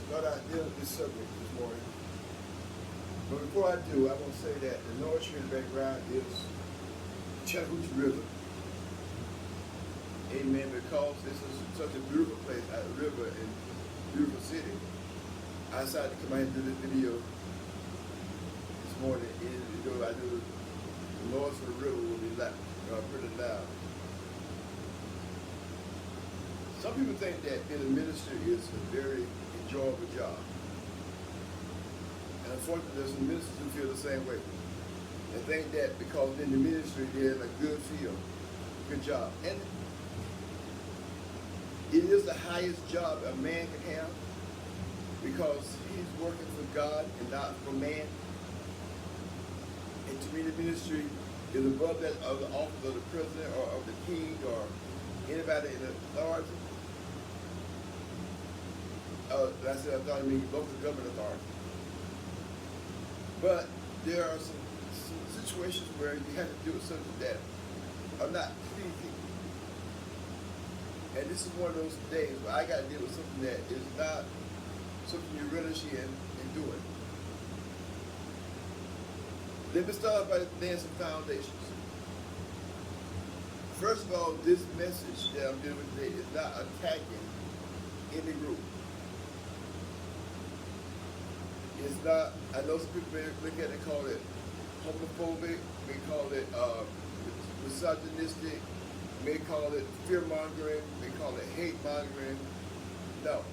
thought I'd deal with this subject this morning. But before I do, I want to say that the noise here in the background is Chattahoochee River. Amen. Because this is such a beautiful place, a river and beautiful city. I decided to come out and do this video this morning. And, I knew the noise of the river will be pretty loud. Some people think that being a minister is a very enjoyable job. And unfortunately, there's some ministers who feel the same way. They think that because in the ministry, they're in a good field, good job. And it is the highest job a man can have because he's working for God and not for man. And to me, the ministry is above that of the office of the president or of the king or anybody in authority. I said authority means local government authority. But there are some situations where you have to do with something that are not pleasing. And this is one of those days where I got to deal with something that is not something you relish in doing. Let me start by laying some foundations. First of all, this message that I'm dealing with today is not attacking any group. It's not, I know some people may look at it and call it homophobic, may call it misogynistic, may call it fear-mongering, may call it hate-mongering. No.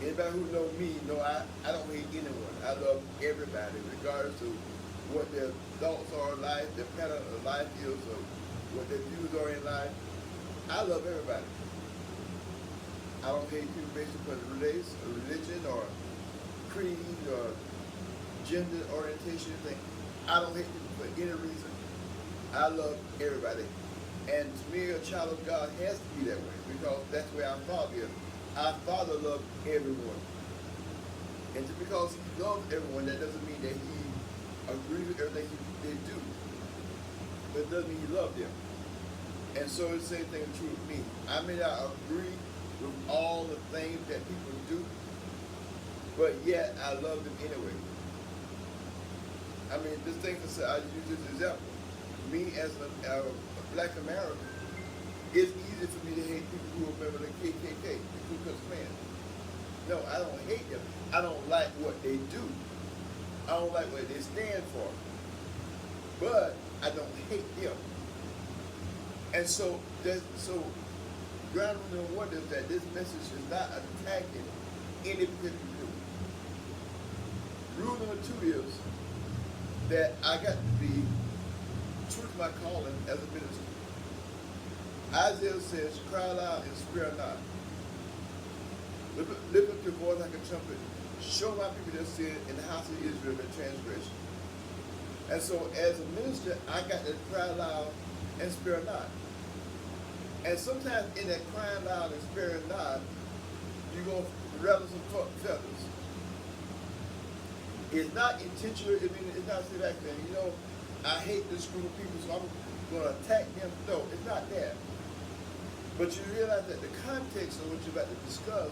Anybody who knows me know I don't hate anyone. I love everybody, regardless of what their thoughts are in life, their pattern of life is, or what their views are in life. I love everybody. I don't hate people based upon race or religion or creed or gender orientation or anything. I don't hate people for any reason. I love everybody. And to me, a child of God has to be that way because that's where our Father is. Our Father loves everyone. And just because he loves everyone, that doesn't mean that he agrees with everything they do. But it doesn't mean he loves them. And so it's the same thing true with me. I may not agree with all the things that people do, but yet I love them anyway. I mean, this thing, I use this example. Me as a black American, it's easy for me to hate people who are members of the KKK, the Ku Klux Klan. No, I don't hate them. I don't like what they do. I don't like what they stand for. But I don't hate them. And so ground number one is that this message is not attacking any particular group. Rule number two is that I got to be true to my calling as a minister. Isaiah says, cry loud and spare not. Lift up your voice like a trumpet. Show my people their sin in the house of Israel their transgression. And so as a minister, I got to cry loud and spare not. And sometimes in that crying loud and sparing not, you're going to rattle some feathers. It's not intentional. I mean, it's not say back there, I hate this group of people, so I'm going to attack them. No, it's not that. But you realize that the context of what you're about to discuss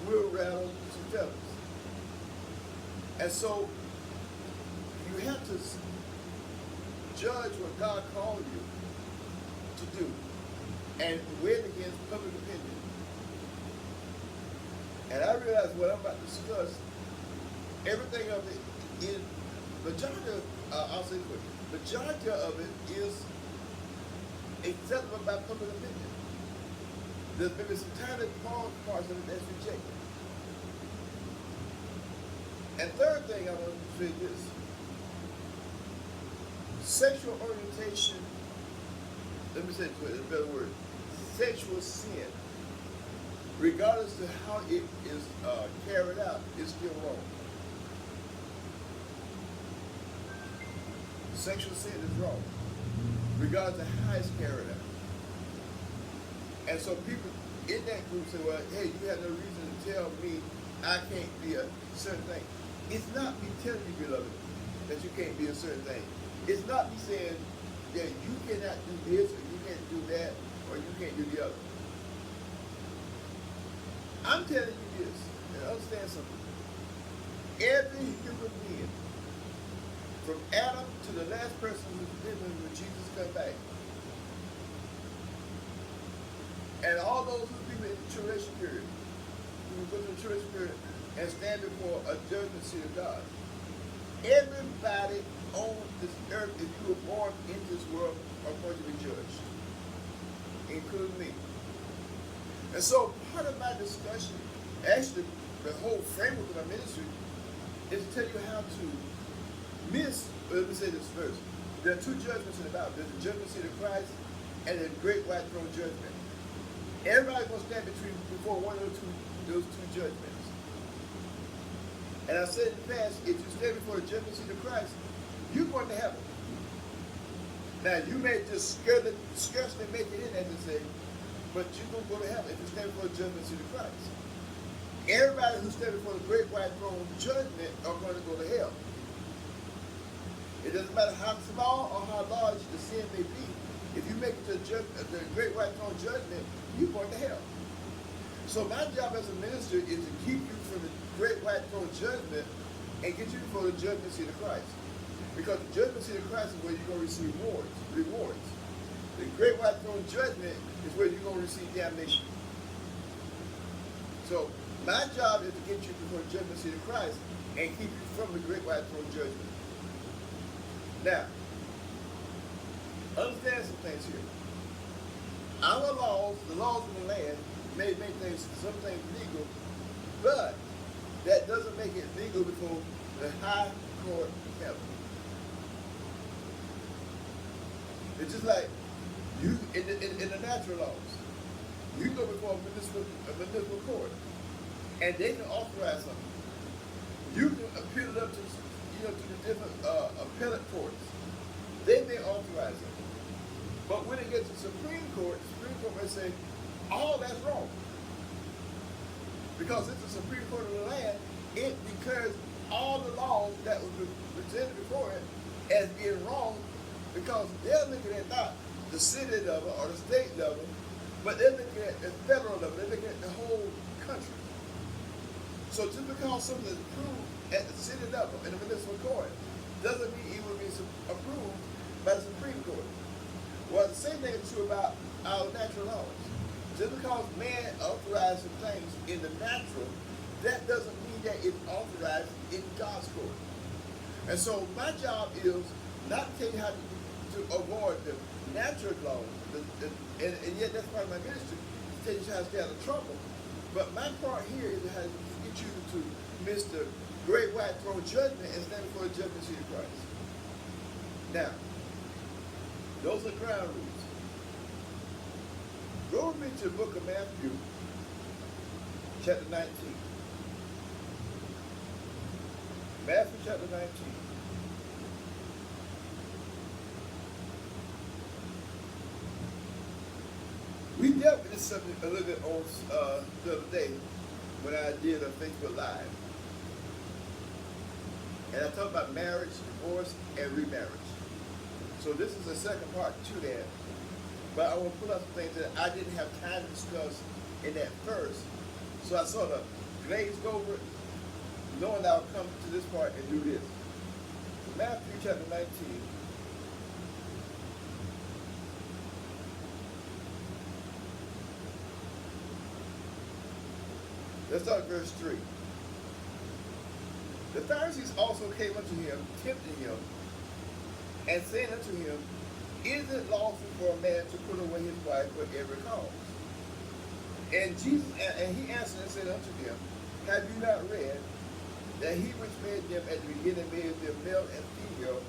will rattle some feathers. And so you have to judge what God called you to do and weigh it against public opinion. And I realize what I'm about to discuss, everything of it is, majority of it is acceptable by public opinion. There's maybe some tiny parts of it that's rejected. And third thing I want to say is sexual orientation, let me say it in a better word, sexual sin, regardless of how it is carried out, is still wrong. Sexual sin is wrong, regardless of how it's carried out. And so people in that group say, well, hey, you have no reason to tell me I can't be a certain thing. It's not me telling you, beloved, that you can't be a certain thing. It's not me saying that you cannot do this or you can't do that or you can't do the other. I'm telling you this, and understand something. Every human being, from Adam to the last person who's living when Jesus come back, and all those who people in the tribulation period, who go to the tribulation period and stand before a judgment seat of God. Everybody on this earth, if you were born into this world, are going to be judged, including me. And so part of my discussion, actually the whole framework of my ministry, is to tell you how to let me say this first. There are two judgments in the Bible. There's the judgment seat of Christ and the great white throne judgment. Everybody's going to stand before one of those two judgments. And I said in the past, if you stand before the judgment seat of Christ, you're going to heaven. Now, you may just scarcely make it in, as they say, but you're going to go to heaven if you stand before the judgment seat of Christ. Everybody who stands before the great white throne judgment are going to go to hell. It doesn't matter how small or how large the sin may be. If you make it to the great white throne judgment, you're going to hell. So my job as a minister is to keep you from the great white throne judgment and get you before the judgment seat of Christ. Because the judgment seat of Christ is where you're going to receive rewards. The great white throne judgment is where you're going to receive damnation. So my job is to get you before the judgment seat of Christ and keep you from the great white throne judgment. Now, understand some things here. Our laws, the laws of the land, may make some things legal, but that doesn't make it legal before the high court of heaven. It's just like you in the natural laws. You go before a municipal court, and they can authorize something. You can appeal it up to the different appellate courts. They may authorize it. But when it gets to the Supreme Court may say, oh, that's wrong. Because it's the Supreme Court of the land, it declares all the laws that were presented before it as being wrong, because they're looking at not the city level or the state level, but they're looking at the federal level. They're looking at the whole country. So just because something is approved at the city level in the municipal court doesn't mean it will be approved by the Supreme Court. Well, the same thing is true about our natural laws. Just because man authorizes some things in the natural, that doesn't mean that it's authorized in God's court. And so my job is not to tell you how to avoid the natural laws, and yet that's part of my ministry, to tell you how to stay out of trouble. But my part here is how to get you to miss the great white throne judgment and stand before the judgment seat of Christ. Now, those are ground rules. Go with me to the book of Matthew, chapter 19. Matthew chapter 19. We dealt with this subject a little bit on the other day when I did a Facebook Live. And I talked about marriage, divorce, and remarriage. So this is the second part to that. But I want to pull up some things that I didn't have time to discuss in that first. So I sort of glazed over it, knowing that I'll come to this part and do this. So Matthew chapter 19. Let's start at verse 3. The Pharisees also came unto him, tempting him, and saying unto him, is it lawful for a man to put away his wife for every cause? And he answered and said unto them, have you not read that he which made them at the beginning made them male and female,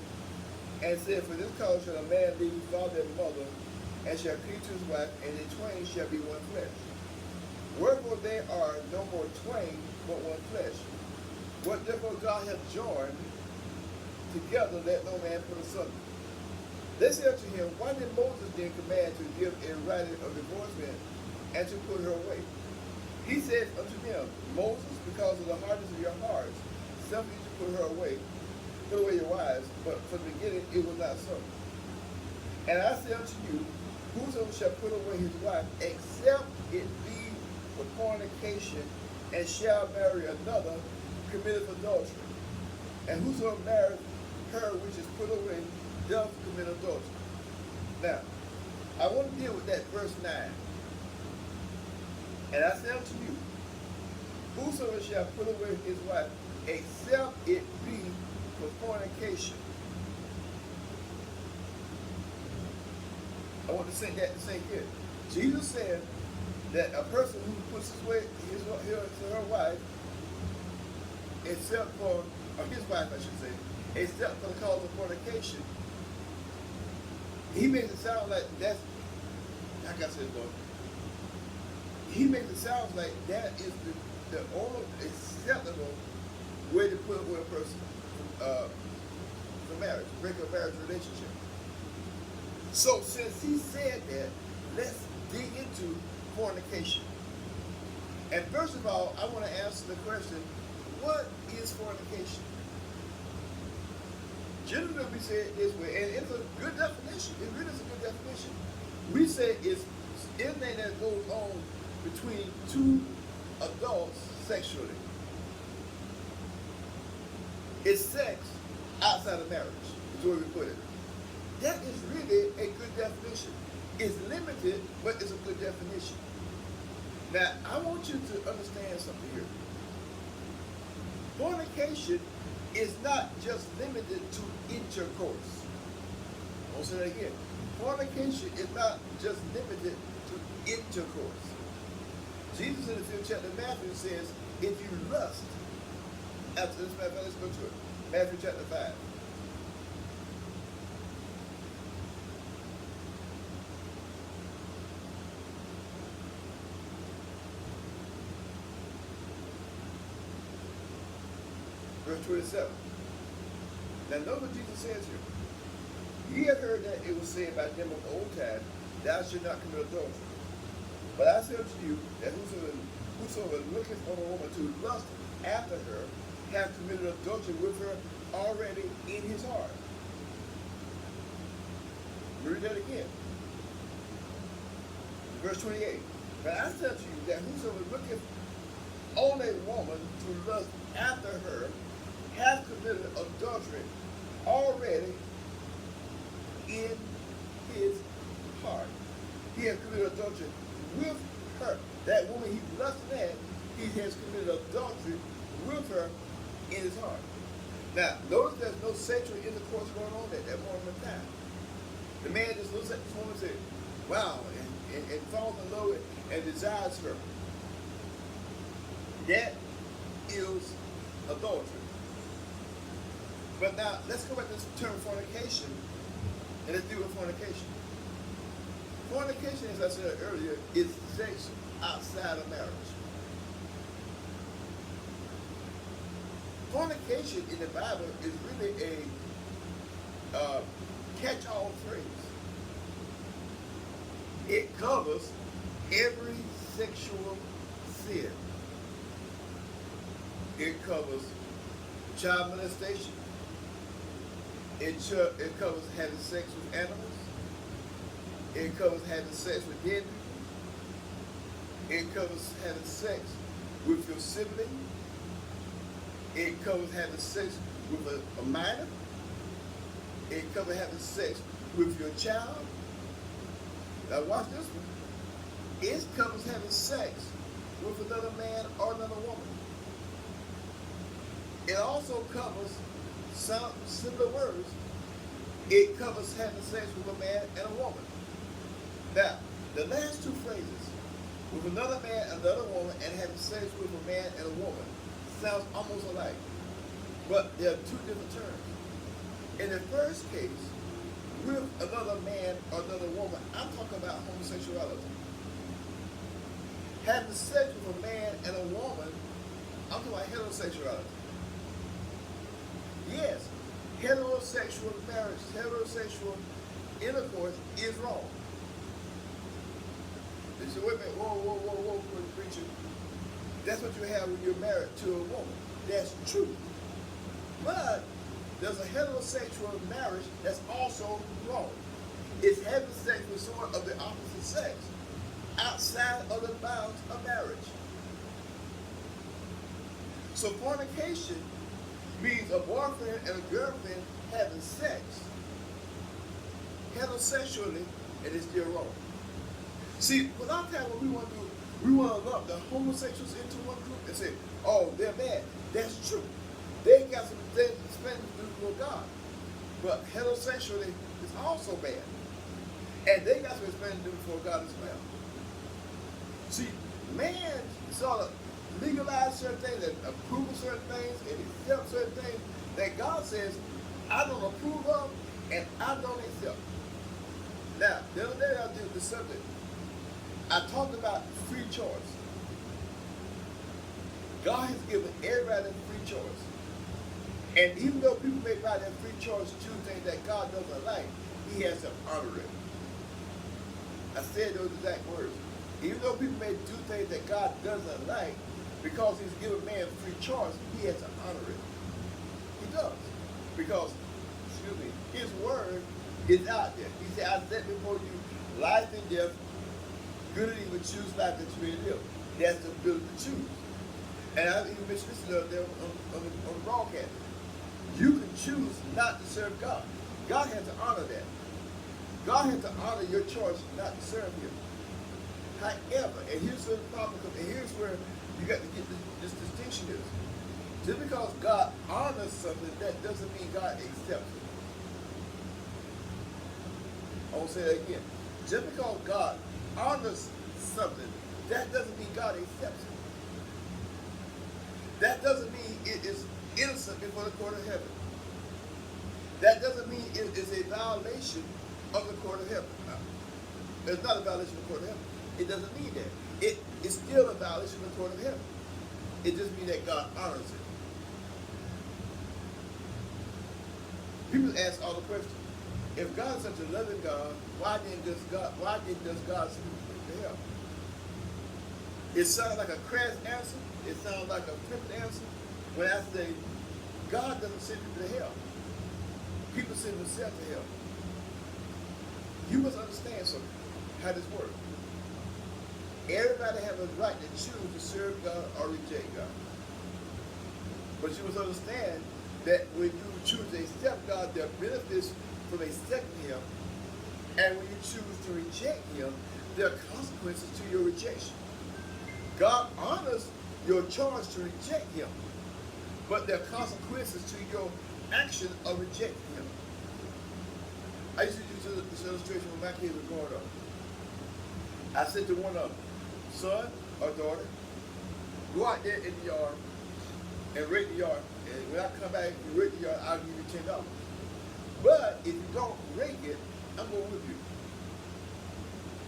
and said, for this cause shall a man leave his father and mother, and shall cleave to his wife, and the twain shall be one flesh. Wherefore they are no more twain, but one flesh. What therefore God hath joined together, let no man put asunder. They said unto him, why did Moses then command to give a writing of divorcement and to put her away? He said unto them, Moses, because of the hardness of your hearts, suffered you to put her away, put away your wives, but from the beginning it was not so. And I say unto you, whosoever shall put away his wife, except it be for fornication, and shall marry another, committeth adultery. And whosoever marrieth her which is put away doth commit adultery. Now, I want to deal with that verse 9. And I say unto you, whosoever shall put away his wife, except it be for fornication. I want to say that to say here. Jesus said that a person who puts away her wife, except for, or his wife I should say, except for the cause of fornication, he makes it sound like that's, like I said, Lord, he makes it sound like that is the only acceptable way to put away a person from marriage, break a marriage relationship. So since he said that, let's dig into fornication. And first of all, I want to answer the question, what is fornication? Generally, we say it this way, and it's a good definition. It really is a good definition. We say it's anything that goes on between two adults sexually. It's sex outside of marriage, is the way we put it. That is really a good definition. It's limited, but it's a good definition. Now, I want you to understand something here. Fornication is not just limited to intercourse. I'll say that again. Fornication is not just limited to intercourse. Jesus in the 5th chapter of Matthew says, if you lust, after this, let's go to it. Matthew chapter 5. Verse 27. Now note what Jesus says here. Ye have heard that it was said by them of old time, thou shalt not commit adultery. But I say unto you that whosoever looketh on a woman to lust after her, hath committed adultery with her already in his heart. Read that again. Verse 28. But I say unto you that whosoever looketh on a woman to lust after her, hath committed adultery already in his heart. He has committed adultery with her. That woman he lusted at, he has committed adultery with her in his heart. Now, notice there's no sexual intercourse going on at that moment in time. The man just looks at this woman and says, wow, and falls in love and desires her. That is adultery. But now, let's go back to this term fornication, and let's deal with fornication. Fornication, as I said earlier, is sex outside of marriage. Fornication in the Bible is really a catch-all phrase. It covers every sexual sin. It covers child molestation. It covers having sex with animals. It covers having sex with dead people. It covers having sex with your sibling. It covers having sex with a minor. It covers having sex with your child. Now watch this one. It covers having sex with another man or another woman. It also covers some similar words. It covers having sex with a man and a woman. Now, the last two phrases, with another man, another woman, and having sex with a man and a woman, sounds almost alike. But they are two different terms. In the first case, with another man or another woman, I'm talking about homosexuality. Having sex with a man and a woman, I'm talking about heterosexuality. Yes, heterosexual marriage, heterosexual intercourse is wrong. They say, wait a minute, whoa, preacher. That's what you have when you're married to a woman. That's true. But there's a heterosexual marriage that's also wrong. It's having sex with someone of the opposite sex outside of the bounds of marriage. So fornication means a boyfriend and a girlfriend having sex heterosexually, and it's still wrong. See, a lot of times what we want to do, we want to lump the homosexuals into one group and say, oh, they're bad. That's true. They got some things to spend for God. But heterosexually is also bad. And they got some spending to do for God as well. See, man sort of legalize certain things and approve of certain things and accept certain things that God says, I don't approve of and I don't accept. Now, the other day I did the subject. I talked about free choice. God has given everybody free choice. And even though people may by their free choice choose things that God doesn't like, he has to honor it. I said those exact words. Even though people may do things that God doesn't like, because he's given man free choice, he has to honor it. He does. Because, his word is out there. He said, I set before you life and death, good and evil, choose life that you may live. That's the ability to choose. And I even mentioned this there on the broadcast. You can choose not to serve God. God has to honor that. God has to honor your choice not to serve him. However, and here's where the problem comes, and here's where you got to get this distinction is. Just because God honors something, that doesn't mean God accepts it. I won't say that again. Just because God honors something, that doesn't mean God accepts it. That doesn't mean it is innocent before the court of heaven. That doesn't mean it is a violation of the court of heaven. No. It's not a violation of the court of heaven. It doesn't mean that. It is still a violation of the court of heaven. It just means that God honors it. People ask all the questions. If God is such a loving God, why does God send people to hell? It sounds like a crass answer. It sounds like a flippant answer. When I say God doesn't send people to hell, people send themselves to hell. You must understand something, how this works. Everybody has a right to choose to serve God or reject God. But you must understand that when you choose to accept God, there are benefits from accepting him. And when you choose to reject him, there are consequences to your rejection. God honors your choice to reject him, but there are consequences to your action of rejecting him. I used to use this illustration when my kids were growing up. I said to one of them, son or daughter, go out there in the yard and rake the yard. And when I come back and rake the yard, I'll give you $10. But if you don't rake it, I'm going to whip you.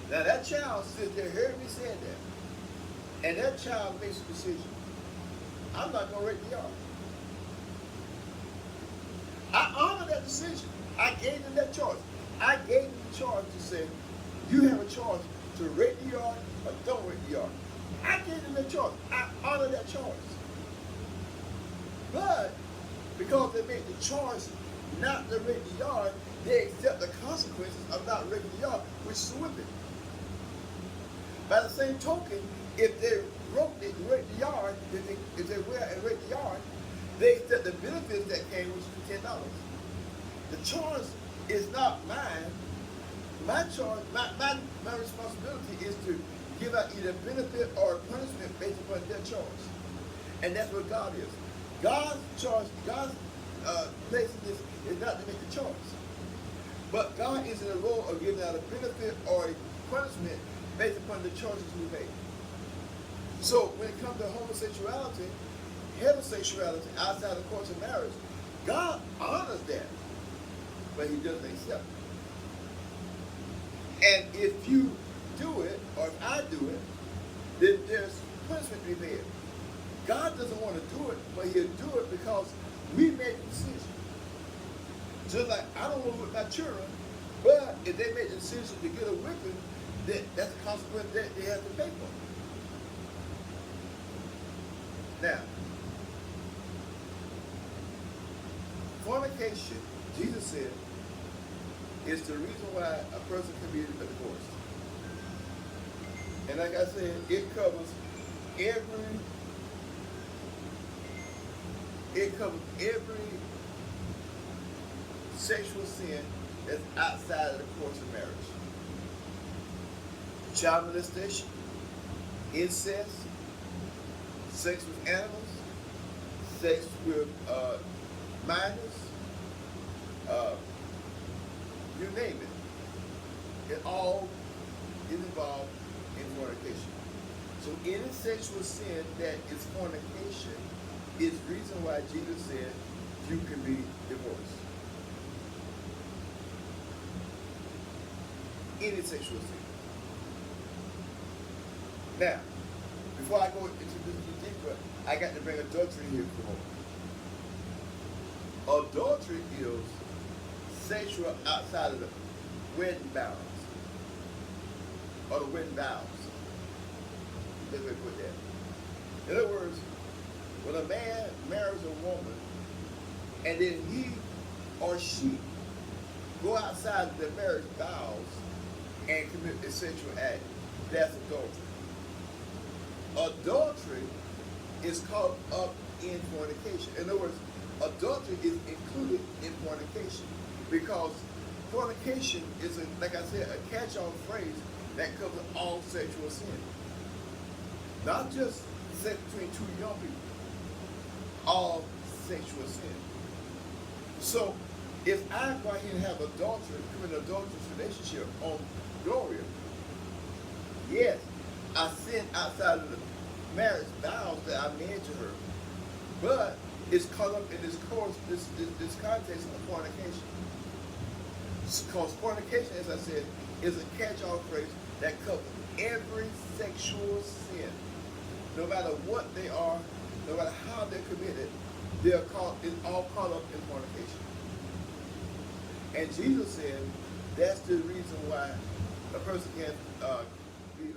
Now that child sits there, heard me saying that. And that child makes a decision. I'm not going to rake the yard. I honor that decision. I gave them that choice. I gave them the choice to say, you have a choice to rake the yard or don't rake the yard. I gave them that choice. I honor that choice. But because they made the choice not to rake the yard, they accept the consequences of not raking the yard, which is whipping. By the same token, if they rake the yard, if they wear and rake the yard, they accept the benefits that came, which is $10. The choice is not mine. My choice, my responsibility is to give out either benefit or punishment based upon their choice. And that's what God is. God's choice, God's place in this is not to make a choice. But God is in the role of giving out a benefit or a punishment based upon the choices we make. So when it comes to homosexuality, heterosexuality outside the course of marriage, God honors that, but he doesn't accept it. And if you do it, or if I do it, then there's punishment to be made. God doesn't want to do it, but he'll do it because we made the decision. Just like I don't want to whip my children, but if they make the decision to get a whipping, then that's a consequence that they have to pay for. Now, fornication, Jesus said, is the reason why a person can be divorced. And like I said, it covers every It covers every sexual sin that's outside of the course of marriage. Child molestation, incest, sex with animals, sex with minors, uh, you name it. It all is involved in fornication. So any sexual sin that is fornication is the reason why Jesus said you can be divorced. Any sexual sin. Now, before I go into this deeper, I got to bring adultery here for a moment. Adultery is sexual outside of the wedding vows or the wedding vows. Let me put that. In other words, when a man marries a woman and then he or she go outside of their marriage vows and commit a sexual act, that's adultery. Adultery is caught up in fornication. In other words, adultery is included in fornication because fornication is, like I said, a catch-all phrase that covers all sexual sin. Not just sex between two young people, all sexual sin. So if I go ahead and have adultery, commit an adulterous relationship on Gloria, yes, I sin outside of the marriage vows that I made to her, but it's caught up in this course, this context of fornication. Because fornication, as I said, is a catch-all phrase that covers every sexual sin. No matter what they are, no matter how they're committed, it's all caught up in fornication. And Jesus said that's the reason why a person can't be